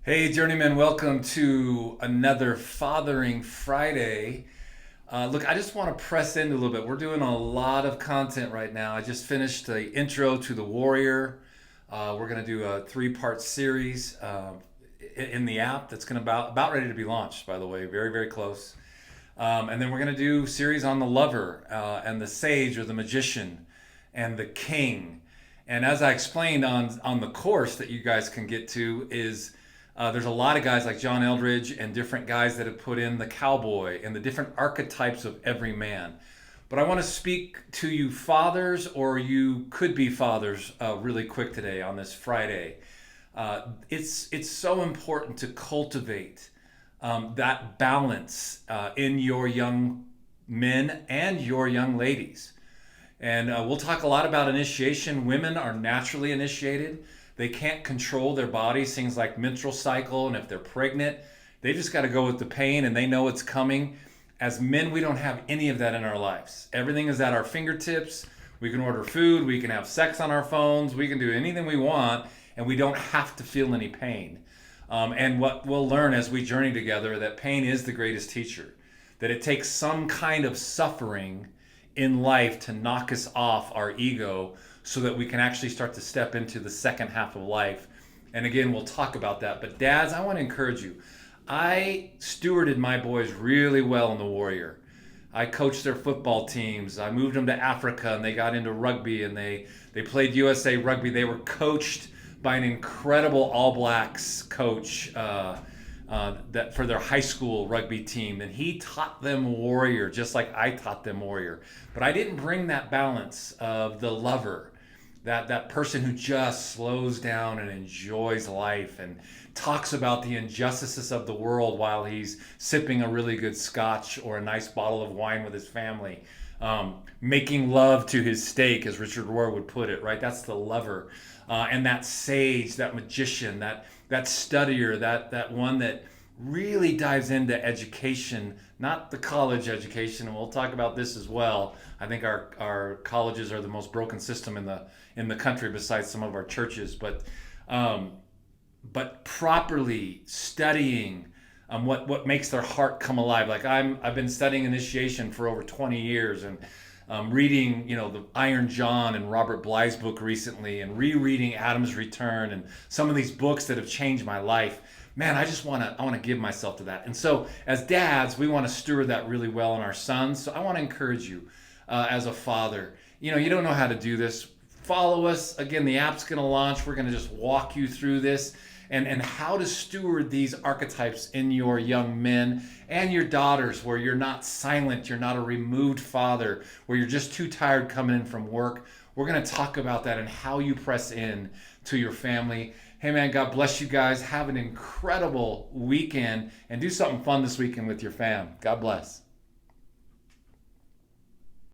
Hey, Journeyman, welcome to another Fathering Friday. Look, I just want to press in a little bit. We're doing a lot of content right now. I just finished the intro to The Warrior. We're going to do a three-part series in the app that's going to about ready to be launched, by the way, very, very close. And then we're going to do a series on the lover and the sage or the magician and the king. And as I explained on the course that you guys can get to is there's a lot of guys like John Eldridge and different guys that have put in the cowboy and the different archetypes of every man. But I want to speak to you fathers, or you could be fathers, really quick today on this Friday. It's so important to cultivate that balance in your young men and your young ladies. And we'll talk a lot about initiation. Women are naturally initiated. They can't control their bodies, things like menstrual cycle, and if they're pregnant, they just got to go with the pain and they know it's coming. As men, we don't have any of that in our lives. Everything is at our fingertips. We can order food, we can have sex on our phones, we can do anything we want, and we don't have to feel any pain. And what we'll learn as we journey together, that pain is the greatest teacher, that it takes some kind of suffering in life to knock us off our ego so that we can actually start to step into the second half of life. And again, we'll talk about that. But dads, I want to encourage you. I stewarded my boys really well in the Warrior. I coached their football teams. I moved them to Africa and they got into rugby and they played USA rugby. They were coached by an incredible All Blacks coach that for their high school rugby team, and he taught them Warrior just like I taught them Warrior. But I didn't bring that balance of the lover, that person who just slows down and enjoys life and talks about the injustices of the world while he's sipping a really good scotch or a nice bottle of wine with his family, making love to his steak, as Richard Rohr would put it, right? That's the lover. And that sage, that magician, that studier, that one that really dives into education, not the college education, and we'll talk about this as well. I think our colleges are the most broken system in the country, besides some of our churches. But properly studying what makes their heart come alive. Like I've been studying initiation for over 20 years, and reading, the Iron John and Robert Bly's book recently, and rereading Adam's Return, and some of these books that have changed my life. Man, I want to give myself to that. And so, as dads, we want to steward that really well in our sons. So I want to encourage you, as a father. You don't know how to do this. Follow us. Again, the app's going to launch. We're going to just walk you through this. And how to steward these archetypes in your young men and your daughters, where you're not silent, you're not a removed father, where you're just too tired coming in from work. We're going to talk about that and how you press in to your family. Hey man, God bless you guys. Have an incredible weekend and do something fun this weekend with your fam. God bless.